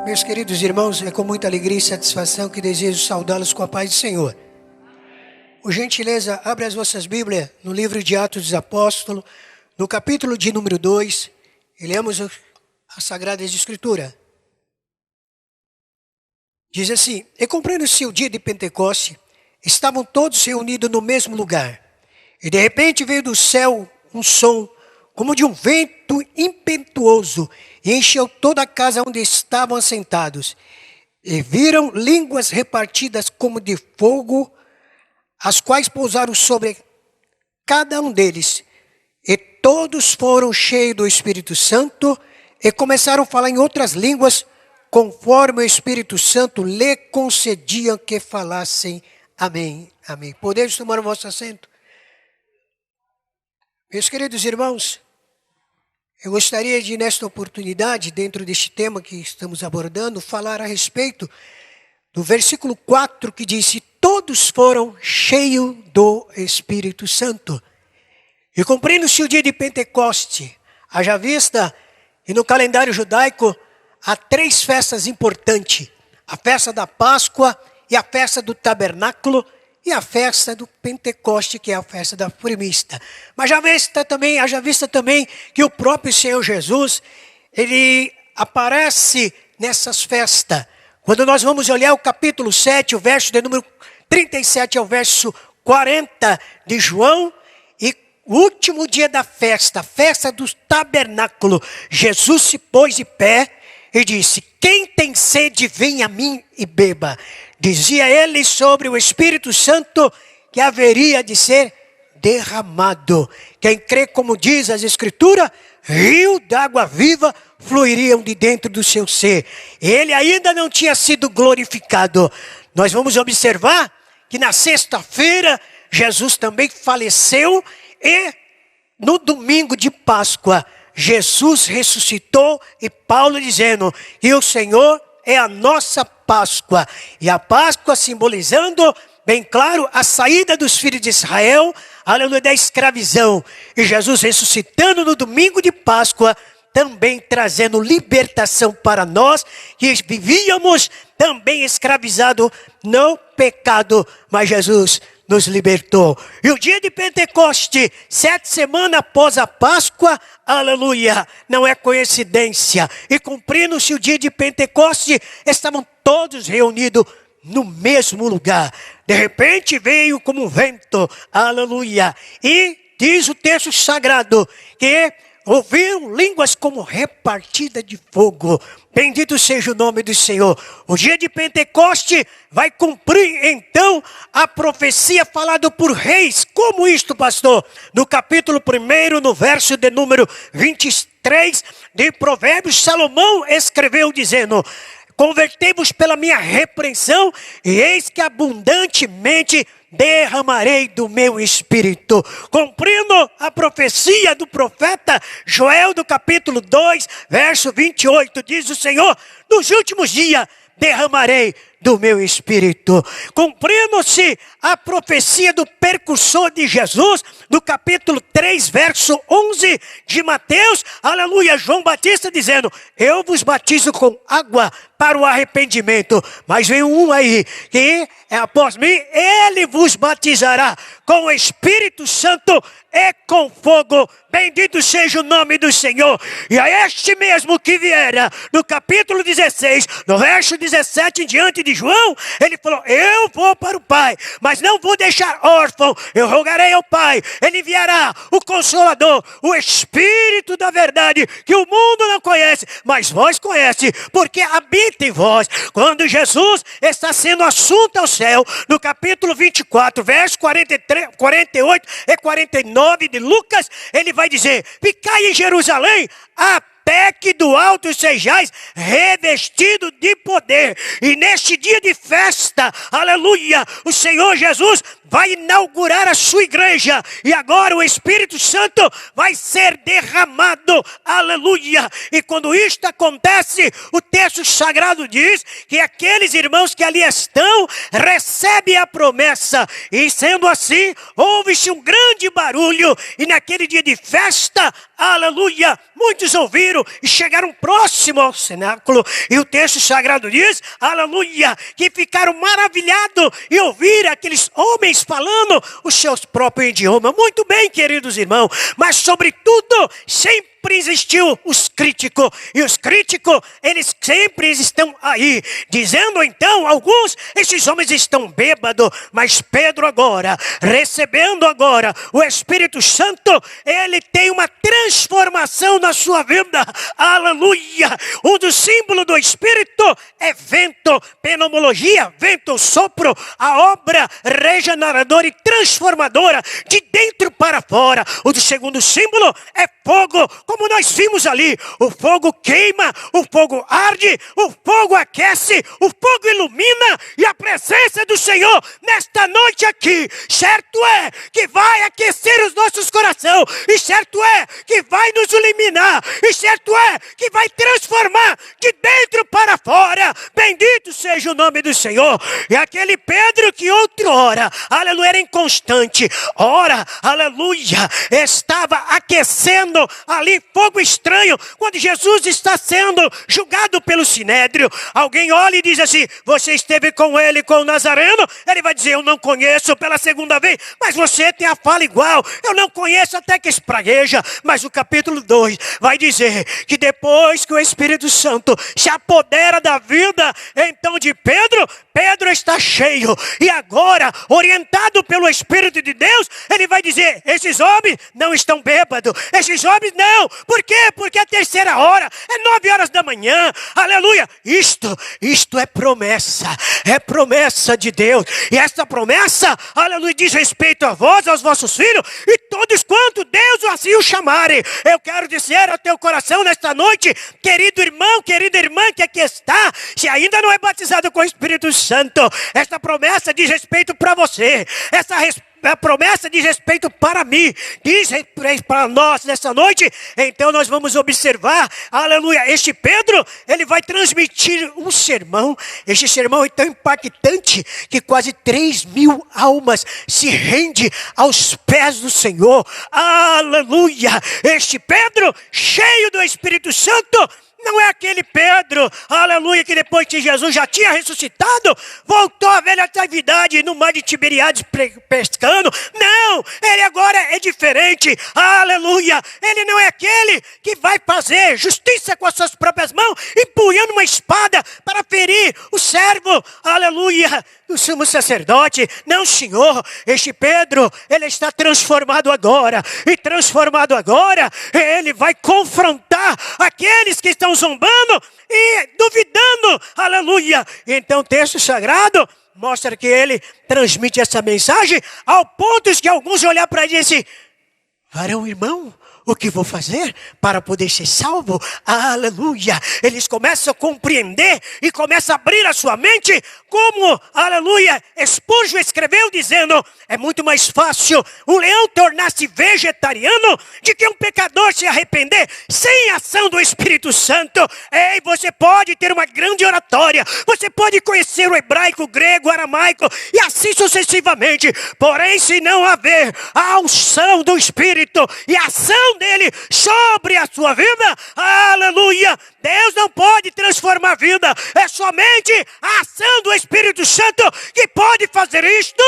Meus queridos irmãos, é com muita alegria e satisfação que desejo saudá-los com a paz do Senhor. Por gentileza, abre as vossas Bíblias no livro de Atos dos Apóstolos, no capítulo de número 2, e lemos a Sagrada Escritura. Diz assim: E cumprindo-se o dia de Pentecoste, estavam todos reunidos no mesmo lugar. E de repente veio do céu um som, como de um vento impetuoso, e encheu toda a casa onde estavam assentados. E viram línguas repartidas como de fogo, as quais pousaram sobre cada um deles. E todos foram cheios do Espírito Santo, e começaram a falar em outras línguas, conforme o Espírito Santo lhe concedia que falassem. Amém. Amém. Podemos tomar o vosso assento? Meus queridos irmãos, eu gostaria de, nesta oportunidade, dentro deste tema que estamos abordando, falar a respeito do versículo 4 que diz: e todos foram cheios do Espírito Santo. E cumprindo-se o dia de Pentecoste, haja vista, e no calendário judaico, há 3 festas importantes: a festa da Páscoa, e a festa do Tabernáculo, e a festa do Pentecoste, que é a festa da Primícia. Mas haja vista também que o próprio Senhor Jesus, ele aparece nessas festas. Quando nós vamos olhar o capítulo 7, o verso de número 37 ao verso 40 de João, e o último dia da festa, a festa do Tabernáculo, Jesus se pôs de pé e disse: quem tem sede, venha a mim e beba. Dizia ele sobre o Espírito Santo que haveria de ser derramado. Quem crê, como diz as Escrituras, rio d'água viva fluiriam de dentro do seu ser. Ele ainda não tinha sido glorificado. Nós vamos observar que na sexta-feira Jesus também faleceu, e no domingo de Páscoa Jesus ressuscitou, e Paulo dizendo que o Senhor é a nossa Páscoa. E a Páscoa simbolizando, bem claro, a saída dos filhos de Israel, aleluia, da escravidão. E Jesus ressuscitando no domingo de Páscoa, também trazendo libertação para nós, que vivíamos também escravizados no pecado, mas Jesus nos libertou. E o dia de Pentecoste, 7 semanas após a Páscoa, aleluia, não é coincidência. E cumprindo-se o dia de Pentecoste, estavam todos reunidos no mesmo lugar. De repente veio como um vento, aleluia. E diz o texto sagrado que ouviram línguas como repartida de fogo. Bendito seja o nome do Senhor. O dia de Pentecoste vai cumprir então a profecia falada por Reis. Como isto, pastor? No capítulo 1, no verso de número 23 de Provérbios, Salomão escreveu dizendo: convertei-vos pela minha repreensão, e eis que abundantemente derramarei do meu espírito. Cumprindo a profecia do profeta Joel, do capítulo 2, verso 28, diz o Senhor: nos últimos dias derramarei do meu espírito. Cumprindo-se a profecia do precursor de Jesus, do capítulo 3, verso 11 de Mateus, aleluia, João Batista dizendo: eu vos batizo com água para o arrependimento, mas vem um aí, que é após mim, ele vos batizará com o Espírito Santo e com fogo. Bendito seja o nome do Senhor. E a este mesmo que viera, no capítulo 16, no verso 17 em diante de João, ele falou: eu vou para o Pai, mas não vou deixar órfão. Eu rogarei ao Pai, ele enviará o Consolador, o Espírito da verdade, que o mundo não conhece, mas vós conhece, porque habita em vós. Quando Jesus está sendo assunto ao céu, no capítulo 24, verso 43, 48 e 49 de Lucas, ele vai dizer: ficai em Jerusalém até que do alto sejais revestido de poder. E neste dia de festa, aleluia, o Senhor Jesus vai inaugurar a sua igreja. E agora o Espírito Santo vai ser derramado. Aleluia. E quando isto acontece, o texto sagrado diz que aqueles irmãos que ali estão recebem a promessa. E sendo assim, houve-se um grande barulho. E naquele dia de festa, aleluia, muitos ouviram e chegaram próximo ao cenáculo. E o texto sagrado diz, aleluia, que ficaram maravilhados e ouviram aqueles homens falando os seus próprios idiomas. Muito bem, queridos irmãos, mas sobretudo, sempre existiu os críticos, e os críticos, eles sempre estão aí, dizendo então, alguns, esses homens estão bêbados, mas Pedro agora, recebendo agora o Espírito Santo, ele tem uma transformação na sua vida, aleluia. Um dos símbolos do Espírito é vento, pneumologia, vento, sopro, a obra regeneradora e transformadora, de dentro para fora. O do segundo símbolo é fogo, como nós vimos ali, o fogo queima, o fogo arde, o fogo aquece, o fogo ilumina, e a presença do Senhor nesta noite aqui, certo é que vai aquecer os nossos corações, e certo é que vai nos iluminar, e certo é que vai transformar de dentro para fora. Bendito seja o nome do Senhor. E aquele Pedro que outrora, aleluia, era inconstante, ora, aleluia, estava aquecendo ali fogo estranho, quando Jesus está sendo julgado pelo Sinédrio. Alguém olha e diz assim, você esteve com ele, com o Nazareno? Ele vai dizer, eu não conheço, pela segunda vez, mas você tem a fala igual, eu não conheço, até que espragueja. Mas o capítulo 2 vai dizer que depois que o Espírito Santo se apodera da vida, então de Pedro, Pedro está cheio, e agora, orientado pelo Espírito de Deus, ele vai dizer, esses homens não estão bêbados, esses homens não. Por quê? Porque a terceira hora é 9 horas da manhã, aleluia. Isto é promessa de Deus, e essa promessa, aleluia, diz respeito a vós, aos vossos filhos, e todos quanto Deus assim o chamarem. Eu quero dizer ao teu coração nesta noite, querido irmão, querida irmã que aqui está, se ainda não é batizado com o Espírito Santo, esta promessa diz respeito para você, a promessa diz respeito para mim, diz respeito para nós nessa noite. Então nós vamos observar, aleluia, este Pedro, ele vai transmitir um sermão. Este sermão é tão impactante que quase 3.000 almas se rendem aos pés do Senhor, aleluia. Este Pedro, cheio do Espírito Santo, não é aquele Pedro, aleluia, que depois que Jesus já tinha ressuscitado, voltou à velha atividade no mar de Tiberíades pescando. Não, ele agora é diferente, aleluia. Ele não é aquele que vai fazer justiça com as suas próprias mãos, empunhando uma espada para ferir o servo, aleluia, do sumo sacerdote. Não, Senhor, este Pedro, ele está transformado agora, e transformado agora, ele vai confrontar aqueles que estão zombando e duvidando, aleluia. Então o texto sagrado mostra que ele transmite essa mensagem ao ponto de que alguns olhar para ele e dizem, varão irmão, o que vou fazer para poder ser salvo? Aleluia. Eles começam a compreender e começam a abrir a sua mente, como, aleluia, Spurgeon escreveu dizendo, é muito mais fácil um leão tornar-se vegetariano do que um pecador se arrepender sem ação do Espírito Santo. Ei, você pode ter uma grande oratória, você pode conhecer o hebraico, o grego, o aramaico e assim sucessivamente, porém se não haver a unção do Espírito e a ação dele sobre a sua vida, aleluia, Deus não pode transformar a vida, é somente a ação do Espírito Santo que pode fazer isto.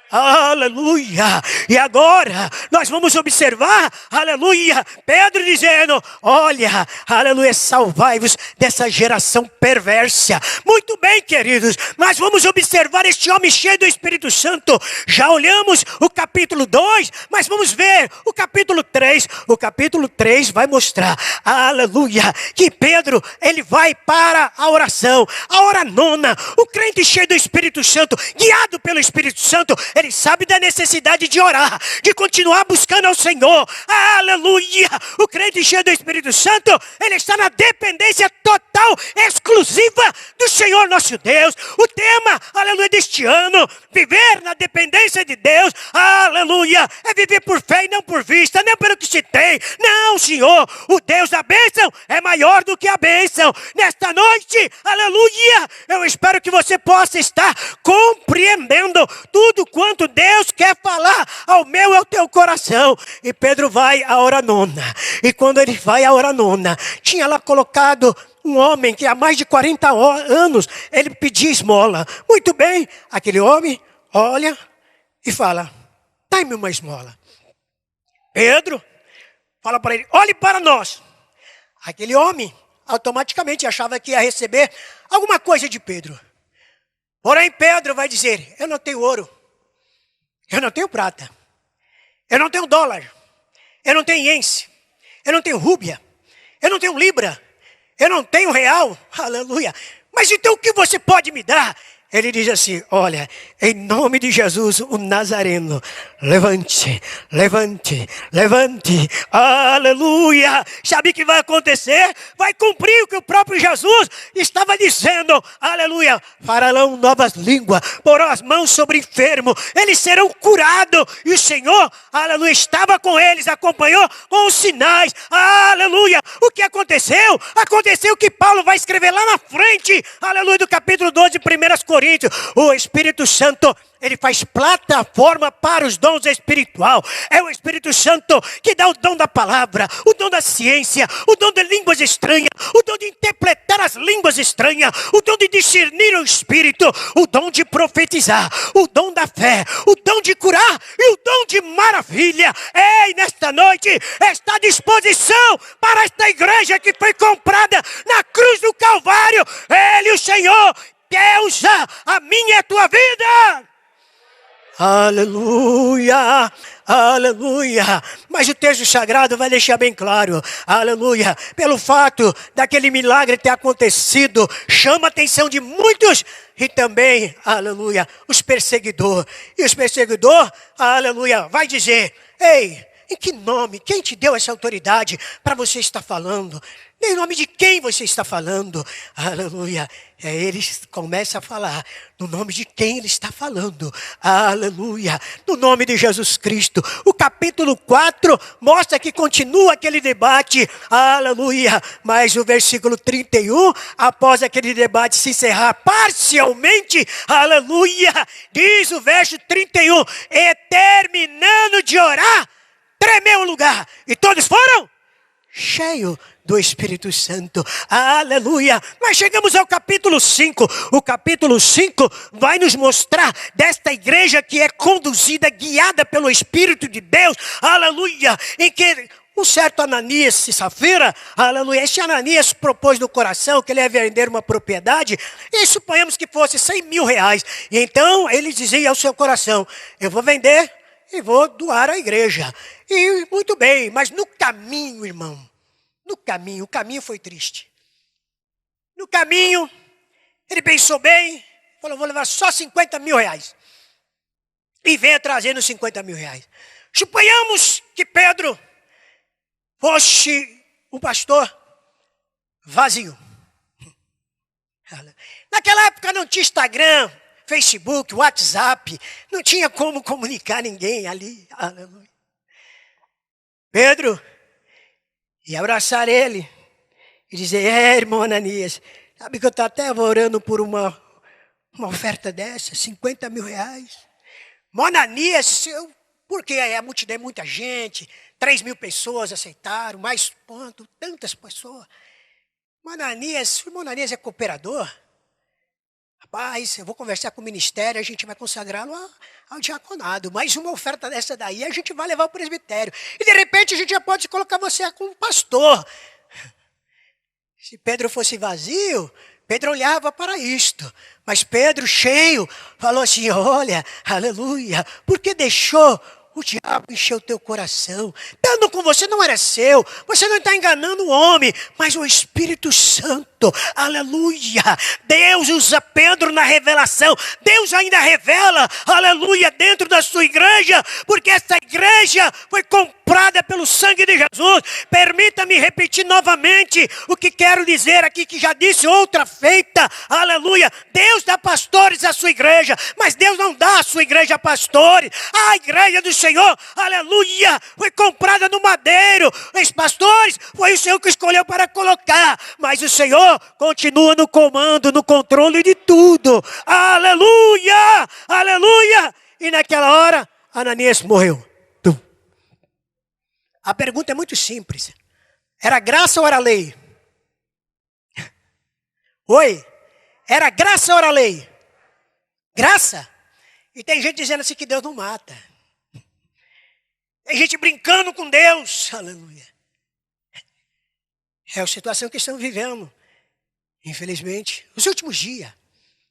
Aleluia. E agora nós vamos observar, aleluia, Pedro dizendo, olha, aleluia, salvai-vos dessa geração perversa. Muito bem, queridos, nós vamos observar este homem cheio do Espírito Santo. Já olhamos o capítulo 2, mas vamos ver o capítulo 3. O capítulo 3 vai mostrar, aleluia, que Pedro, ele vai para a oração, a hora nona. O crente cheio do Espírito Santo, guiado pelo Espírito Santo, ele sabe da necessidade de orar, de continuar buscando ao Senhor. Aleluia! O crente cheio do Espírito Santo, ele está na dependência total, exclusiva do do Senhor nosso Deus. O tema, aleluia, deste ano, viver na dependência de Deus, aleluia, é viver por fé e não por vista, nem pelo que se tem. Não, Senhor, o Deus da bênção é maior do que a bênção. Nesta noite, aleluia, eu espero que você possa estar compreendendo tudo quanto Deus quer falar ao meu e ao teu coração. E Pedro vai à hora nona. E quando ele vai à hora nona, tinha lá colocado um homem que há mais de 40 anos ele pedia esmola. Muito bem, aquele homem olha e fala: dá-me uma esmola. Pedro fala para ele: olhe para nós. Aquele homem automaticamente achava que ia receber alguma coisa de Pedro. Porém, Pedro vai dizer: eu não tenho ouro, eu não tenho prata, eu não tenho dólar, eu não tenho ienes, eu não tenho rúbia, eu não tenho libra, eu não tenho real, aleluia. Mas então o que você pode me dar? Ele diz assim: olha, em nome de Jesus, o Nazareno, levante, levante, levante, aleluia. Sabe o que vai acontecer? Vai cumprir o que o próprio Jesus estava dizendo, aleluia. Farão novas línguas, porão as mãos sobre enfermo, eles serão curados. E o Senhor, aleluia, estava com eles, acompanhou com os sinais, aleluia. O que aconteceu? Aconteceu que Paulo vai escrever lá na frente, aleluia, do capítulo 12 de 1 Coríntios. O Espírito Santo, ele faz plataforma para os dons espirituais. É o Espírito Santo que dá o dom da palavra, o dom da ciência, o dom de línguas estranhas, o dom de interpretar as línguas estranhas, o dom de discernir o Espírito, o dom de profetizar, o dom da fé, o dom de curar e o dom de maravilha. Ei, nesta noite está à disposição para esta igreja que foi comprada na cruz do Calvário. Ele, o Senhor, quer usar a minha e a tua vida. Aleluia, aleluia. Mas o texto sagrado vai deixar bem claro, aleluia, pelo fato daquele milagre ter acontecido, chama a atenção de muitos e também, aleluia, os perseguidores. E os perseguidores, aleluia, vai dizer: ei, em que nome? Quem te deu essa autoridade para você estar falando? Em nome de quem você está falando? Aleluia. É, ele começa a falar no nome de quem ele está falando. Aleluia. No nome de Jesus Cristo. O capítulo 4 mostra que continua aquele debate. Aleluia. Mas o versículo 31, após aquele debate se encerrar parcialmente, aleluia, diz o verso 31, e terminando de orar, tremeu o lugar. E todos foram cheios do Espírito Santo, aleluia. Nós chegamos ao capítulo 5, o capítulo 5 vai nos mostrar desta igreja que é conduzida, guiada pelo Espírito de Deus, aleluia, em que um certo Ananias e Safira, aleluia, esse Ananias propôs no coração que ele ia vender uma propriedade, e suponhamos que fosse 100 mil reais, e então ele dizia ao seu coração: eu vou vender e vou doar à igreja. E muito bem, mas no caminho, irmão, o caminho foi triste. No caminho, ele pensou bem, falou: vou levar só 50 mil reais. E veio trazendo 50 mil reais. Suponhamos que Pedro fosse um pastor vazio. Naquela época não tinha Instagram, Facebook, WhatsApp, não tinha como comunicar ninguém ali. Aleluia. Pedro ia abraçar ele e dizer: irmão Ananias, sabe que eu estou até orando por uma oferta dessa, 50 mil reais. Irmão Ananias, porque a multidão é muita gente, 3 mil pessoas aceitaram, mais quanto, tantas pessoas. Irmão Ananias é cooperador. Rapaz, eu vou conversar com o ministério, a gente vai consagrá-lo ao diaconado. Mais uma oferta dessa daí, a gente vai levar ao presbitério. E de repente a gente já pode colocar você como pastor. Se Pedro fosse vazio, Pedro olhava para isto. Mas Pedro, cheio, falou assim: olha, aleluia, porque deixou o diabo encher o teu coração. Dando com você não era seu, você não está enganando o homem, mas o Espírito Santo. Santo. Aleluia. Deus usa Pedro na revelação. Deus ainda revela, aleluia, dentro da sua igreja, porque essa igreja foi comprada pelo sangue de Jesus. Permita-me repetir novamente o que quero dizer aqui, que já disse outra feita. Aleluia. Deus dá pastores à sua igreja, mas Deus não dá à sua igreja a pastores. A igreja do Senhor, aleluia, foi comprada no madeiro. Os pastores foi o Senhor que escolheu para colocar, mas o Senhor continua no comando, no controle de tudo. Aleluia, aleluia. E naquela hora, Ananias morreu. Tum. A pergunta é muito simples. Era graça ou era lei? Oi? Era graça ou era lei? Graça? E tem gente dizendo assim que Deus não mata. Tem gente brincando com Deus. Aleluia. É a situação que estamos vivendo. Infelizmente, os últimos dias.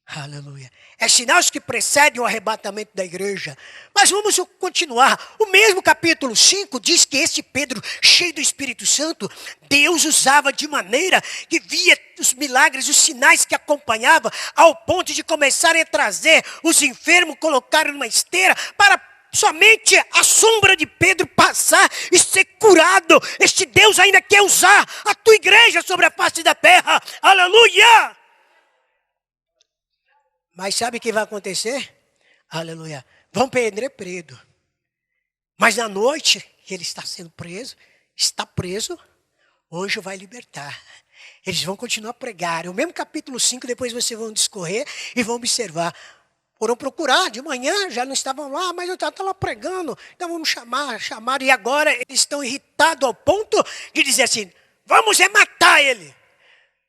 Aleluia. É sinais que precedem o arrebatamento da igreja. Mas vamos continuar. O mesmo capítulo 5 diz que esse Pedro, cheio do Espírito Santo, Deus usava de maneira que via os milagres, os sinais que acompanhavam, ao ponto de começarem a trazer os enfermos, colocarem numa esteira, para somente a sombra de Pedro passar e ser curado. Este Deus ainda quer usar a tua igreja sobre a face da terra. Aleluia! Mas sabe o que vai acontecer? Aleluia. Vão prender Pedro. Mas na noite que ele está sendo preso, está preso, o anjo vai libertar. Eles vão continuar a pregar. O mesmo capítulo 5, depois vocês vão discorrer e vão observar. Foram procurar, de manhã já não estavam lá, mas eu estava lá pregando. Então vamos chamar. E agora eles estão irritados ao ponto de dizer assim, vamos matar ele.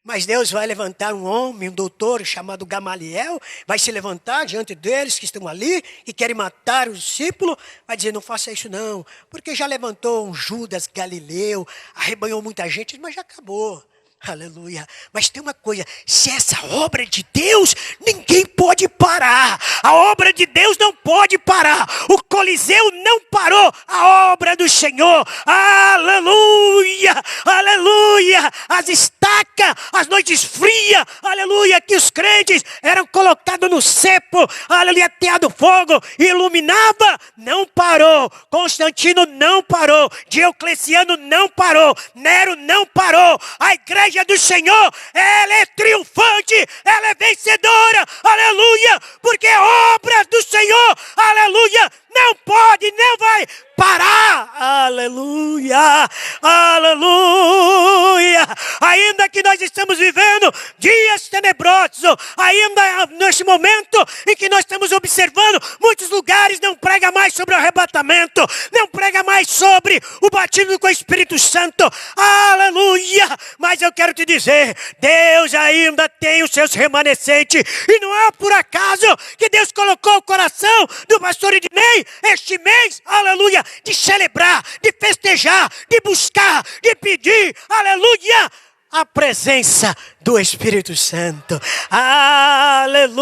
Mas Deus vai levantar um homem, um doutor chamado Gamaliel, vai se levantar diante deles que estão ali e querem matar o discípulo, vai dizer, não faça isso não, porque já levantou um Judas Galileu, arrebanhou muita gente, mas já acabou. Aleluia. Mas tem uma coisa, se essa obra é de Deus, ninguém pode parar. A obra de Deus não pode parar. O Coliseu não parou a obra do Senhor. Aleluia, aleluia. As estacas, as noites frias, aleluia, que os crentes eram colocados no cepo, aleluia, ateado fogo, iluminava, não parou. Constantino não parou. Diocleciano não parou. Nero não parou. A igreja do Senhor, ela é triunfante, ela é vencedora, aleluia, porque é obra do Senhor, aleluia, não pode, não vai parar, aleluia, aleluia. Ainda que nós estamos vivendo dias tenebrosos, ainda neste momento em que nós estamos observando, muitos lugares não pregam mais sobre o arrebatamento, não pregam mais sobre o batismo com o Espírito Santo, aleluia. Mas eu quero te dizer, Deus ainda tem os seus remanescentes, e não é por acaso que Deus colocou o coração do pastor Ednei este mês, aleluia, de celebrar, de festejar, de buscar, de pedir, aleluia, a presença do Espírito Santo. Aleluia.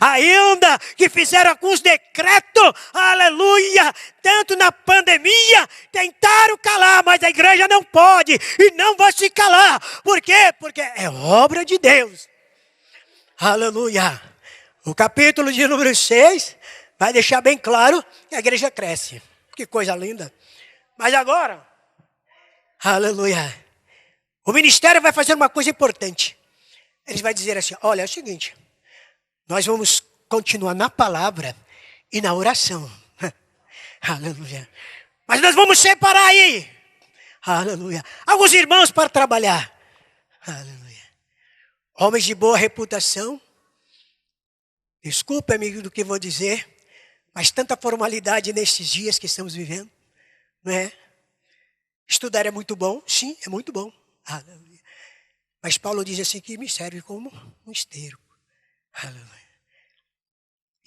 Ainda que fizeram alguns decretos, aleluia, tanto na pandemia, tentaram calar, mas a igreja não pode e não vai se calar. Por quê? Porque é obra de Deus. Aleluia. O capítulo de número 6 vai deixar bem claro que a igreja cresce. Que coisa linda. Mas agora, aleluia, o ministério vai fazer uma coisa importante. Ele vai dizer assim, olha, é o seguinte, nós vamos continuar na palavra e na oração. Aleluia. Mas nós vamos separar aí. Aleluia. Alguns irmãos para trabalhar. Aleluia. Homens de boa reputação. Desculpe, amigo, do que vou dizer, mas tanta formalidade nesses dias que estamos vivendo, não é? Estudar é muito bom, sim, é muito bom. Aleluia. Mas Paulo diz assim que me serve como um esterco. Aleluia.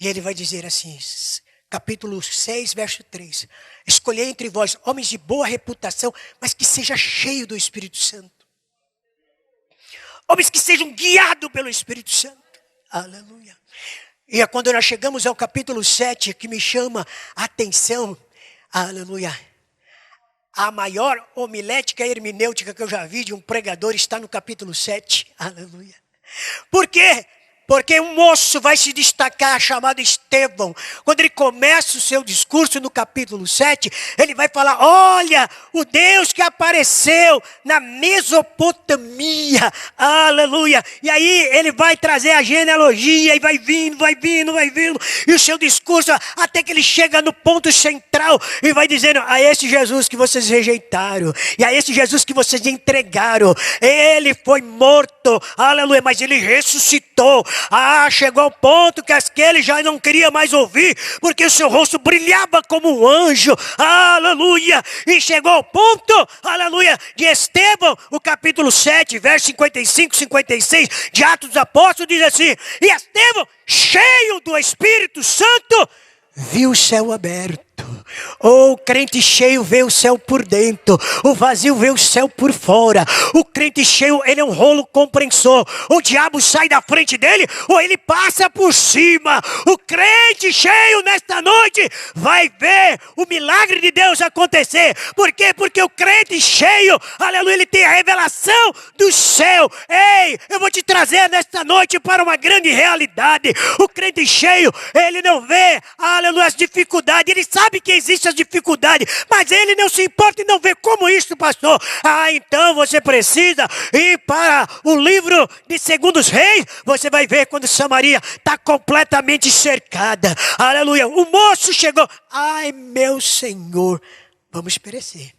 E ele vai dizer assim, capítulo 6, verso 3. Escolhei entre vós homens de boa reputação, mas que seja cheio do Espírito Santo. Homens que sejam guiados pelo Espírito Santo. Aleluia. E é quando nós chegamos ao capítulo 7 que me chama a atenção. Aleluia. A maior homilética hermenêutica que eu já vi de um pregador está no capítulo 7. Aleluia. Por quê? Porque um moço vai se destacar, chamado Estevão. Quando ele começa o seu discurso no capítulo 7, ele vai falar, olha, o Deus que apareceu na Mesopotâmia. Aleluia. E aí ele vai trazer a genealogia e vai vindo. E o seu discurso, até que ele chega no ponto central e vai dizendo, a esse Jesus que vocês rejeitaram. E a esse Jesus que vocês entregaram. Ele foi morto. Aleluia. Mas ele ressuscitou. Chegou ao ponto que aquele já não queria mais ouvir, porque o seu rosto brilhava como um anjo, aleluia, e chegou ao ponto, aleluia, de Estevão, o capítulo 7, verso 55, 56, de Atos dos Apóstolos, diz assim, e Estevão, cheio do Espírito Santo, viu o céu aberto. O crente cheio vê o céu por dentro, o vazio vê o céu por fora. O crente cheio, ele é um rolo compressor. O diabo sai da frente dele ou ele passa por cima. O crente cheio nesta noite vai ver o milagre de Deus acontecer. Por quê? Porque o crente cheio, aleluia, ele tem a revelação do céu. Ei, eu vou te trazer nesta noite para uma grande realidade. O crente cheio, ele não vê, aleluia, as dificuldades. Ele sabe que existem as dificuldades, mas ele não se importa e não vê como isso passou. Então você precisa ir para o livro de Segundos Reis. Você vai ver quando Samaria está completamente cercada. Aleluia. O moço chegou. Ai, meu Senhor, vamos perecer.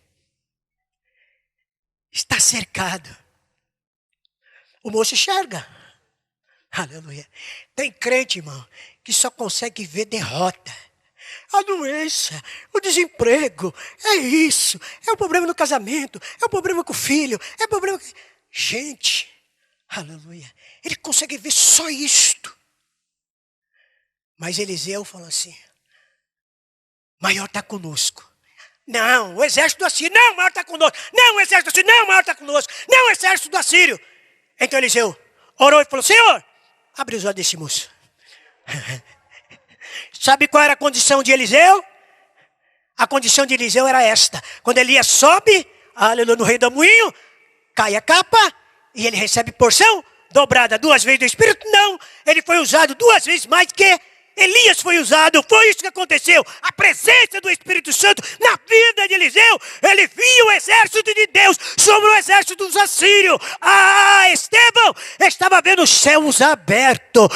Está cercado. O moço enxerga. Aleluia. Tem crente, irmão, que só consegue ver derrota. A doença, o desemprego, é isso. É o problema no casamento, é o problema com o filho, é o problema... Gente, aleluia, ele consegue ver só isto. Mas Eliseu falou assim, maior está conosco. Não, o exército do Assírio, não, o maior está conosco. Não, o exército do Assírio, não, o maior está conosco. Não, o exército do Assírio. Então Eliseu orou e falou, Senhor, abre os olhos desse moço. Sabe qual era a condição de Eliseu? A condição de Eliseu era esta. Quando Elias sobe, aleluia, no redemoinho, cai a capa e ele recebe porção dobrada 2 vezes do Espírito. Não, ele foi usado 2 vezes mais que Elias foi usado. Foi isso que aconteceu. A presença do Espírito Santo na vida de Eliseu. Ele via o exército de Deus sobre o exército dos assírios. Estevão estava vendo os céus abertos.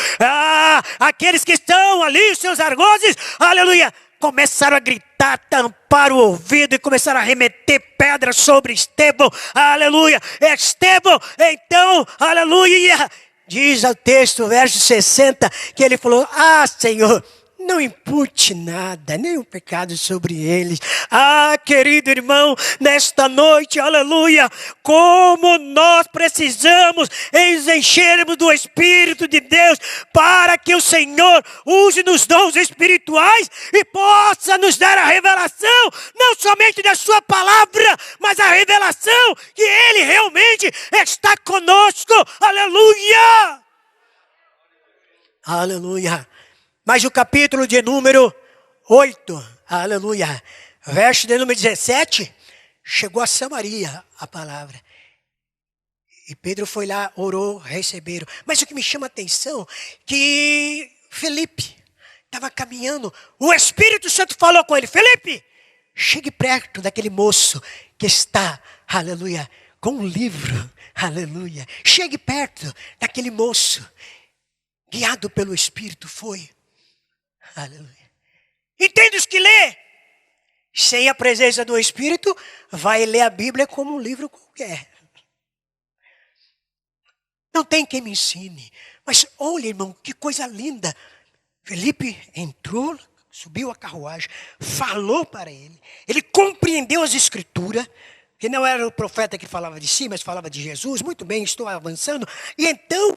Aqueles que estão ali, os seus argozes, aleluia, começaram a gritar, tampar o ouvido e começaram a remeter pedras sobre Estevão. Aleluia. Estevão, então, aleluia. Diz o texto, verso 60, que ele falou, Senhor, não impute nada, nenhum pecado sobre eles. Querido irmão, nesta noite, aleluia, como nós precisamos enchermos do Espírito de Deus para que o Senhor use nos dons espirituais e possa nos dar a revelação, não somente da sua palavra, mas a revelação que Ele realmente está conosco. Aleluia! Aleluia! Mas o capítulo de número 8, aleluia, verso de número 17, chegou a Samaria a palavra. E Pedro foi lá, orou, receberam. Mas o que me chama a atenção, que Felipe estava caminhando, o Espírito Santo falou com ele, Felipe, chegue perto daquele moço que está, aleluia, com um livro, aleluia. Chegue perto daquele moço, guiado pelo Espírito foi. Aleluia. Entende os que lê? Sem a presença do Espírito, vai ler a Bíblia como um livro qualquer. Não tem quem me ensine. Mas olha, irmão, que coisa linda. Felipe entrou, subiu a carruagem, falou para ele. Ele compreendeu as Escrituras, que não era o profeta que falava de si, mas falava de Jesus. Muito bem, estou avançando. E então...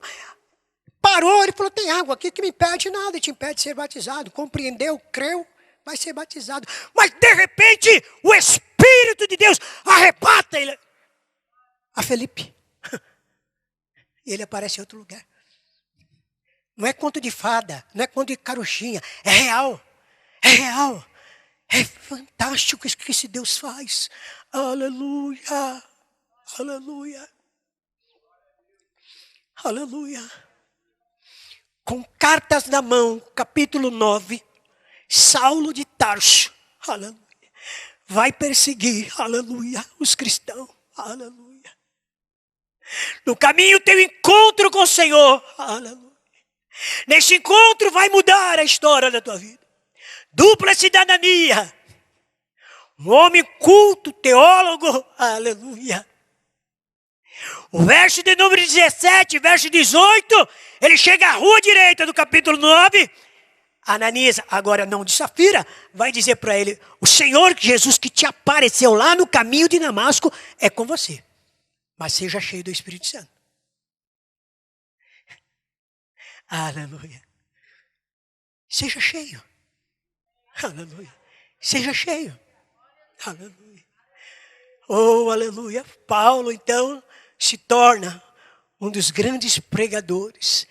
parou, ele falou, tem água aqui que me impede nada, te impede de ser batizado. Compreendeu, creu, vai ser batizado. Mas de repente, o Espírito de Deus arrebata ele a Felipe. E ele aparece em outro lugar. Não é conto de fada, não é conto de carochinha, é real. É real. É fantástico o que esse Deus faz. Aleluia, aleluia, aleluia. Com cartas na mão, capítulo 9, Saulo de Tarso, aleluia, vai perseguir, aleluia, os cristãos, aleluia. No caminho tem um encontro com o Senhor, aleluia. Nesse encontro vai mudar a história da tua vida. Dupla cidadania. Um homem culto, teólogo, aleluia. O verso de número 17, verso 18, ele chega à rua direita do capítulo 9. Ananias, agora não de Safira, vai dizer para ele: o Senhor Jesus que te apareceu lá no caminho de Damasco é com você. Mas seja cheio do Espírito Santo. Aleluia. Seja cheio. Aleluia. Seja cheio. Aleluia. Oh, aleluia. Paulo, então, se torna um dos grandes pregadores.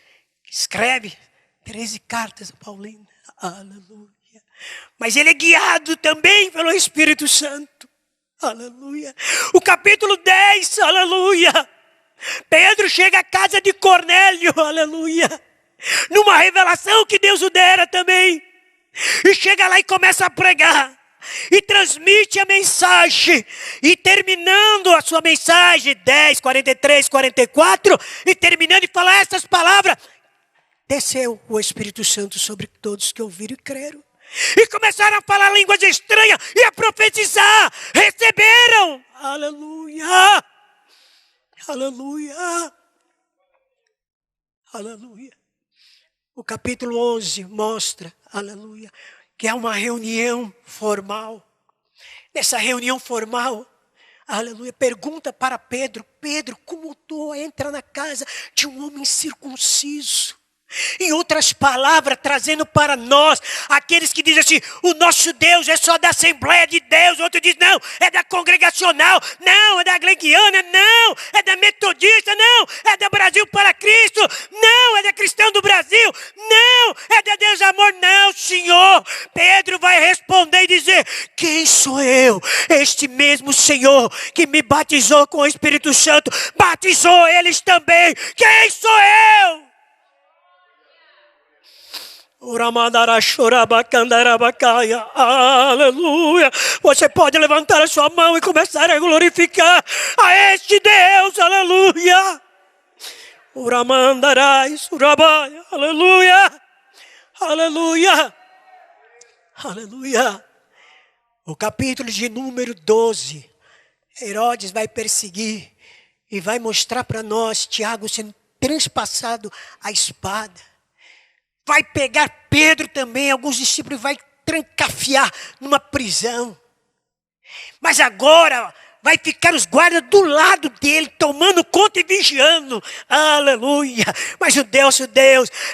Escreve 13 cartas a Paulina. Aleluia. Mas ele é guiado também pelo Espírito Santo. Aleluia. O capítulo 10, aleluia. Pedro chega à casa de Cornélio, aleluia. Numa revelação que Deus o dera também. E chega lá e começa a pregar. E transmite a mensagem. E terminando a sua mensagem, 10, 43, 44. E terminando de falar essas palavras. Desceu o Espírito Santo sobre todos que ouviram e creram. E começaram a falar línguas estranhas e a profetizar. Receberam. Aleluia. Aleluia. Aleluia. O capítulo 11 mostra, aleluia, que é uma reunião formal. Nessa reunião formal, aleluia, pergunta para Pedro: Pedro, como tu entra na casa de um homem circunciso? Em outras palavras, trazendo para nós, aqueles que dizem assim: o nosso Deus é só da Assembleia de Deus. Outro diz: não, é da Congregacional. Não, é da Gleguiana. Não, é da Metodista. Não, é da Brasil para Cristo. Não, é da Cristão do Brasil. Não, é da Deus Amor. Não, Senhor. Pedro vai responder e dizer: quem sou eu? Este mesmo Senhor que me batizou com o Espírito Santo, batizou eles também. Quem sou eu? Aleluia. Você pode levantar a sua mão e começar a glorificar a este Deus. Aleluia. Aleluia. Aleluia. Aleluia. O capítulo de número 12. Herodes vai perseguir e vai mostrar para nós Tiago sendo transpassado a espada. Vai pegar Pedro também, alguns discípulos, vai trancafiar numa prisão. Mas agora vai ficar os guardas do lado dele, tomando conta e vigiando. Aleluia. Mas o Deus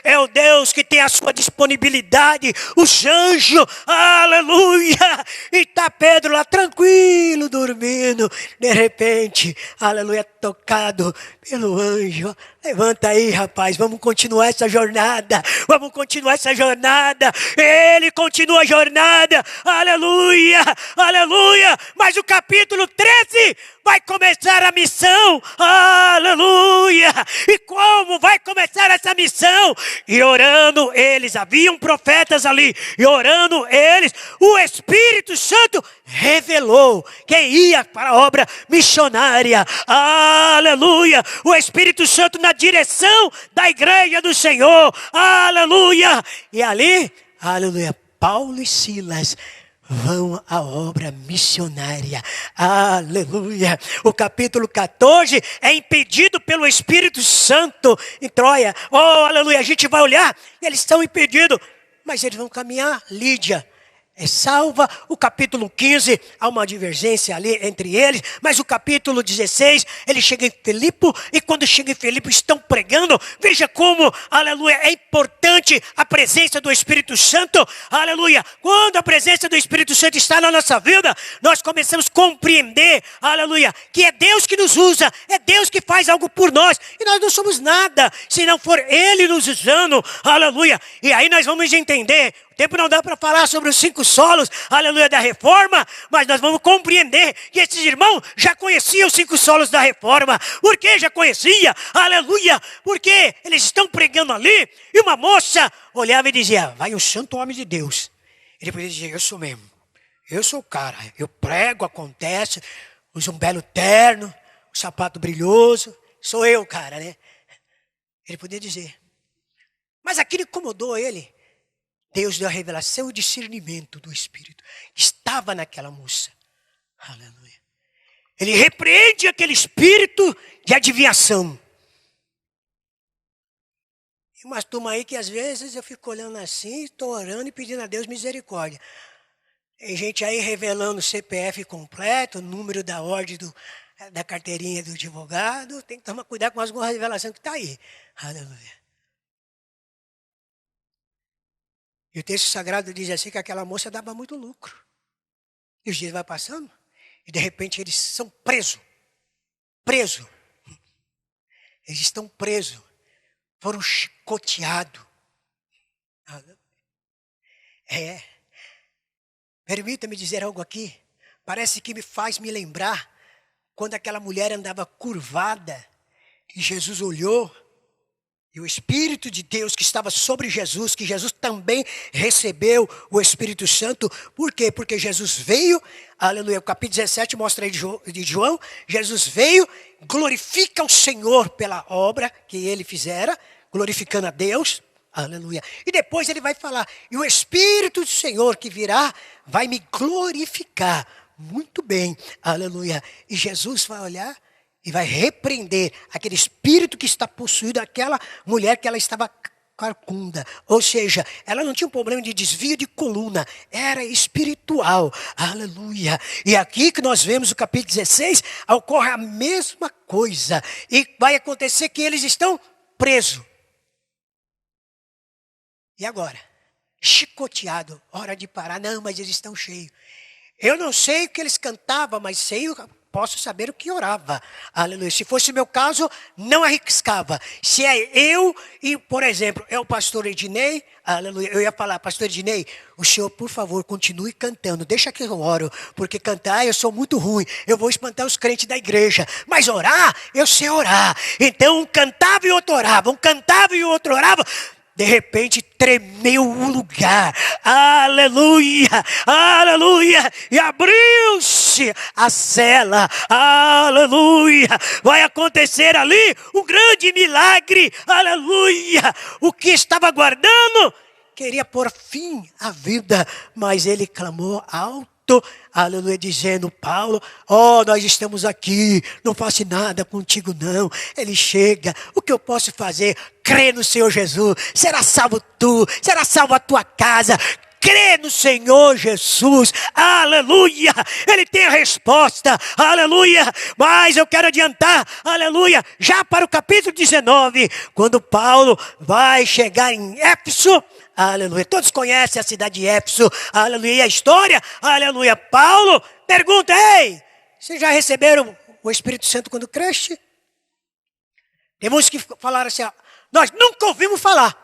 é o Deus que tem a sua disponibilidade. Os anjos, aleluia. E está Pedro lá tranquilo, dormindo. De repente, aleluia, tocado pelo anjo. Levanta aí, rapaz, vamos continuar essa jornada. Vamos continuar essa jornada. Ele continua a jornada. Aleluia, aleluia. Mas o capítulo 13 vai começar a missão. Aleluia. E como vai começar essa missão? E orando eles, haviam profetas ali. E orando eles, o Espírito Santo revelou quem ia para a obra missionária. Aleluia. O Espírito Santo na direção da igreja do Senhor. Aleluia. E ali, aleluia, Paulo e Silas vão à obra missionária. Aleluia. O capítulo 14 é impedido pelo Espírito Santo em Troia. Oh, aleluia. A gente vai olhar, eles estão impedidos, mas eles vão caminhar. Lídia é salva. O capítulo 15, há uma divergência ali entre eles, mas o capítulo 16, ele chega em Filipe, e quando chega em Filipe, estão pregando. Veja como, aleluia, é importante a presença do Espírito Santo. Aleluia. Quando a presença do Espírito Santo está na nossa vida, nós começamos a compreender, aleluia, que é Deus que nos usa, é Deus que faz algo por nós, e nós não somos nada se não for Ele nos usando. Aleluia. E aí nós vamos entender. tempo não dá para falar sobre os 5 solos, aleluia, da reforma, mas nós vamos compreender que esses irmãos já conheciam os 5 solos da reforma. Por que já conhecia? Aleluia, porque eles estão pregando ali e uma moça olhava e dizia, vai um santo homem de Deus. Ele podia dizer, eu sou mesmo, eu sou o cara, eu prego, acontece, uso um belo terno, um sapato brilhoso, sou eu, cara, né? Ele podia dizer. Mas aquilo incomodou ele. Deus deu a revelação e o discernimento do Espírito que estava naquela moça. Aleluia. Ele repreende aquele espírito de adivinhação. E umas turmas aí que às vezes eu fico olhando assim, estou orando e pedindo a Deus misericórdia. Tem gente aí revelando o CPF completo, o número da ordem da carteirinha do advogado. Tem que tomar cuidado com alguma revelação que está aí. Aleluia. E o texto sagrado diz assim que aquela moça dava muito lucro. E os dias vão passando e de repente eles são presos. Presos. Eles estão presos. Foram chicoteados. Permita-me dizer algo aqui. Parece que me faz me lembrar quando aquela mulher andava curvada e Jesus olhou. E o Espírito de Deus que estava sobre Jesus, que Jesus também recebeu o Espírito Santo. Por quê? Porque Jesus veio, aleluia, o capítulo 17 mostra aí de João, Jesus veio, glorifica o Senhor pela obra que ele fizera, glorificando a Deus, aleluia. E depois ele vai falar, e o Espírito do Senhor que virá, vai me glorificar. Muito bem, aleluia. E Jesus vai olhar e vai repreender aquele espírito que está possuído, aquela mulher que ela estava carcunda. Ou seja, ela não tinha um problema de desvio de coluna, era espiritual. Aleluia. E aqui que nós vemos o capítulo 16, ocorre a mesma coisa. E vai acontecer que eles estão presos. E agora? Chicoteado, hora de parar. Não, mas eles estão cheios. Eu não sei o que eles cantavam, mas sei posso saber o que orava. Aleluia. Se fosse o meu caso, não arriscava. Se é eu e, por exemplo, é o pastor Ednei, aleluia, eu ia falar, pastor Ednei, o senhor, por favor, continue cantando. Deixa que eu oro, porque cantar eu sou muito ruim. Eu vou espantar os crentes da igreja. Mas orar, eu sei orar. Então, um cantava e outro orava. Um cantava e o outro orava. De repente tremeu o lugar, aleluia, aleluia, e abriu-se a cela, aleluia, vai acontecer ali um grande milagre, aleluia, o que estava aguardando, queria pôr fim à vida, mas ele clamou alto, aleluia, dizendo, Paulo, nós estamos aqui, não faço nada contigo não. Ele chega, o que eu posso fazer? Crê no Senhor Jesus, será salvo tu, será salvo a tua casa. Crê no Senhor Jesus, aleluia, Ele tem a resposta, aleluia, mas eu quero adiantar, aleluia, já para o capítulo 19, quando Paulo vai chegar em Éfeso, aleluia, todos conhecem a cidade de Éfeso, aleluia, e a história, aleluia, Paulo pergunta, ei, vocês já receberam o Espírito Santo quando creste? Tem muitos que falaram assim, nós nunca ouvimos falar.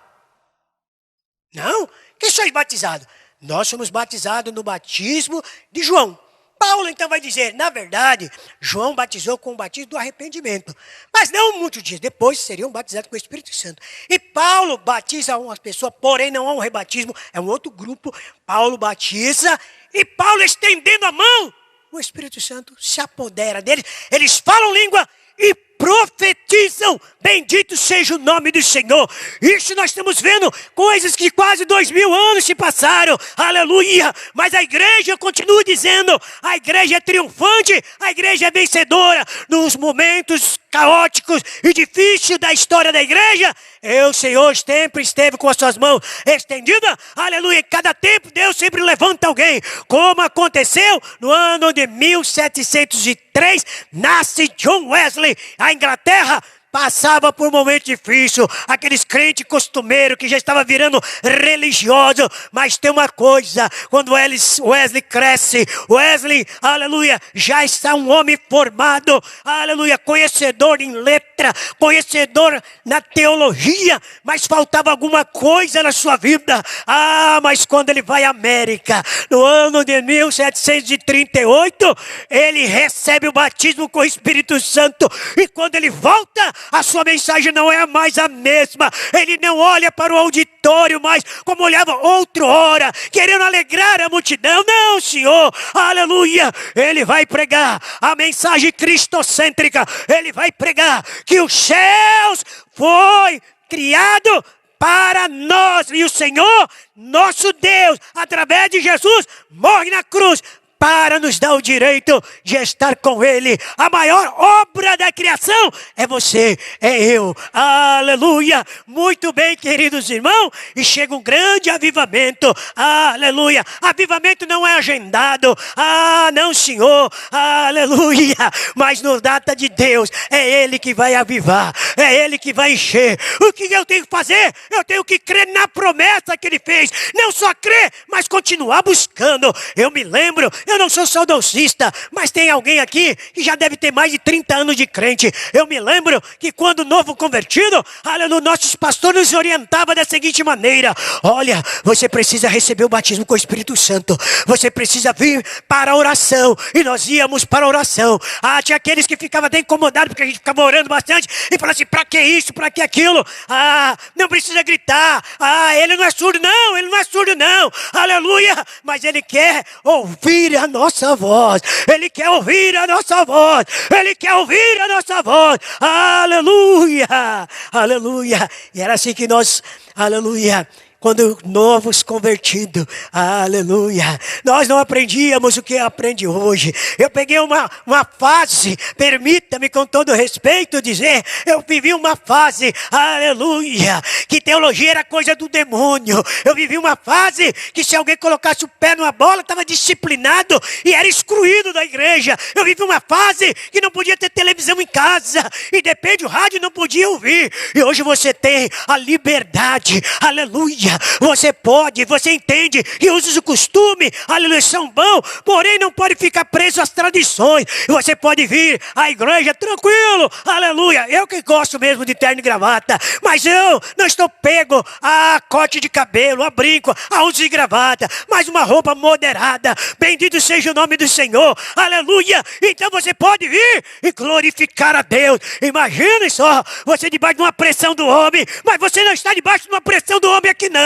Não? Quem sois batizados? Nós somos batizados no batismo de João. Paulo então vai dizer, na verdade, João batizou com o batismo do arrependimento. Mas não muitos dias depois seriam batizados com o Espírito Santo. E Paulo batiza uma pessoa, porém não há um rebatismo, é um outro grupo. Paulo batiza e Paulo estendendo a mão, o Espírito Santo se apodera deles. Eles falam língua e profetizam, bendito seja o nome do Senhor. Isso nós estamos vendo, coisas que quase 2000 anos se passaram, aleluia, mas a igreja continua dizendo, a igreja é triunfante, a igreja é vencedora, nos momentos caóticos e difíceis da história da igreja, o Senhor sempre esteve com as suas mãos estendidas, aleluia, em cada tempo Deus sempre levanta alguém, como aconteceu no ano de 1703, nasce John Wesley, a Inglaterra, passava por um momento difícil, aqueles crentes costumeiros que já estavam virando religiosos, mas tem uma coisa, quando Wesley cresce, Wesley, aleluia, já está um homem formado, aleluia, conhecedor em letra, conhecedor na teologia, mas faltava alguma coisa na sua vida. Mas quando ele vai à América, no ano de 1738, ele recebe o batismo com o Espírito Santo, e quando ele volta, a sua mensagem não é mais a mesma. Ele não olha para o auditório mais como olhava outrora, querendo alegrar a multidão. Não, Senhor, aleluia. Ele vai pregar a mensagem cristocêntrica. Ele vai pregar que os céus foi criado para nós, e o Senhor, nosso Deus, através de Jesus, morre na cruz para nos dar o direito de estar com Ele. A maior obra da criação é você, é eu. Aleluia. Muito bem, queridos irmãos. E chega um grande avivamento. Aleluia. Avivamento não é agendado. Não, Senhor. Aleluia. Mas no data de Deus, é Ele que vai avivar. É Ele que vai encher. O que eu tenho que fazer? Eu tenho que crer na promessa que Ele fez. Não só crer, mas continuar buscando. Eu me lembro, eu não sou saudosista, mas tem alguém aqui que já deve ter mais de 30 anos de crente. Eu me lembro que quando novo convertido, aleluia, nossos pastores nos orientavam da seguinte maneira: olha, você precisa receber o batismo com o Espírito Santo. Você precisa vir para a oração. E nós íamos para a oração. Tinha aqueles que ficavam até incomodados porque a gente ficava orando bastante e falavam assim: para que isso, para que aquilo? Não precisa gritar. Ele não é surdo, não. Ele não é surdo, não. Aleluia. Mas ele quer ouvir a nossa voz. Ele quer ouvir a nossa voz. Ele quer ouvir a nossa voz. Aleluia. Aleluia. E era assim que nós, aleluia, quando novos convertidos, aleluia, nós não aprendíamos o que aprende hoje. Eu peguei uma fase, permita-me com todo respeito dizer, eu vivi uma fase, aleluia, que teologia era coisa do demônio. Eu vivi uma fase que se alguém colocasse o pé numa bola, estava disciplinado e era excluído da igreja. Eu vivi uma fase que não podia ter televisão em casa e depende do rádio, não podia ouvir. E hoje você tem a liberdade, aleluia. Você pode, você entende que usos o costume, aleluia, são bons, porém não pode ficar preso às tradições. Você pode vir à igreja tranquilo, aleluia. Eu que gosto mesmo de terno e gravata, mas eu não estou pego a corte de cabelo, a brinco, a uso de gravata, mas uma roupa moderada. Bendito seja o nome do Senhor, aleluia. Então você pode vir e glorificar a Deus. Imagine só, você debaixo de uma pressão do homem, mas você não está debaixo de uma pressão do homem aqui, não.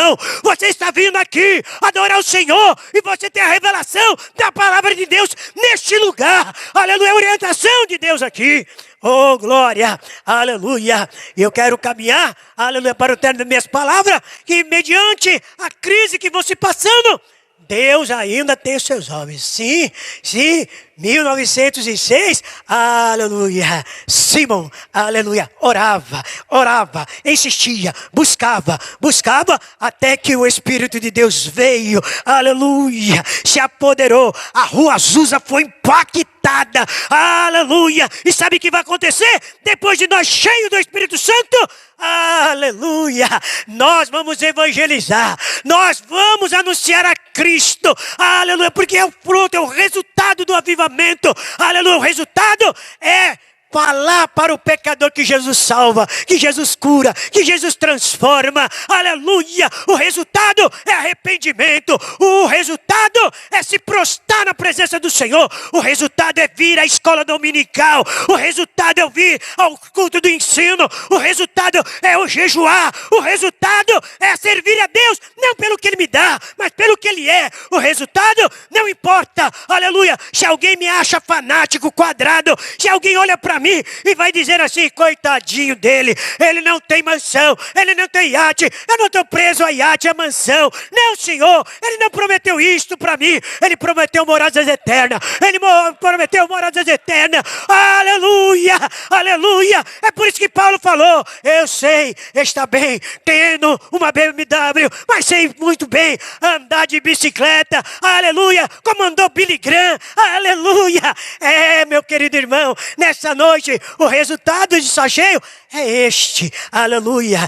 Você está vindo aqui adorar o Senhor e você tem a revelação da palavra de Deus neste lugar. Aleluia, a orientação de Deus aqui. Oh, glória, aleluia. Eu quero caminhar, aleluia, para o término das minhas palavras, que mediante a crise que vou se passando, Deus ainda tem os seus homens. Sim, 1906, aleluia, Simon, aleluia, orava, insistia, buscava, até que o Espírito de Deus veio, aleluia, se apoderou, a rua Azusa foi impactada, aleluia. E sabe o que vai acontecer? Depois de nós cheios do Espírito Santo, aleluia, nós vamos evangelizar, nós vamos anunciar a Cristo, aleluia, porque é o fruto, é o resultado do avivamento, aleluia, o resultado é falar para o pecador que Jesus salva, que Jesus cura, que Jesus transforma, aleluia. O resultado é arrependimento, o resultado é se prostrar na presença do Senhor, o resultado é vir à escola dominical, o resultado é vir ao culto do ensino, o resultado é o jejuar, o resultado é servir a Deus, não pelo que Ele me dá, mas pelo que Ele é. O resultado não importa, aleluia, se alguém me acha fanático, quadrado, se alguém olha para mim e vai dizer assim: coitadinho dele, ele não tem mansão, ele não tem iate, eu não estou preso a iate, a mansão. Não, Senhor, Ele não prometeu isto para mim, Ele prometeu moradas eternas, Ele prometeu moradas eternas, aleluia, aleluia. É por isso que Paulo falou: eu sei estar bem tendo uma BMW, mas sei muito bem andar de bicicleta, aleluia, como andou Billy Graham, aleluia. Meu querido irmão, nessa noite hoje, o resultado de só cheio é este. Aleluia.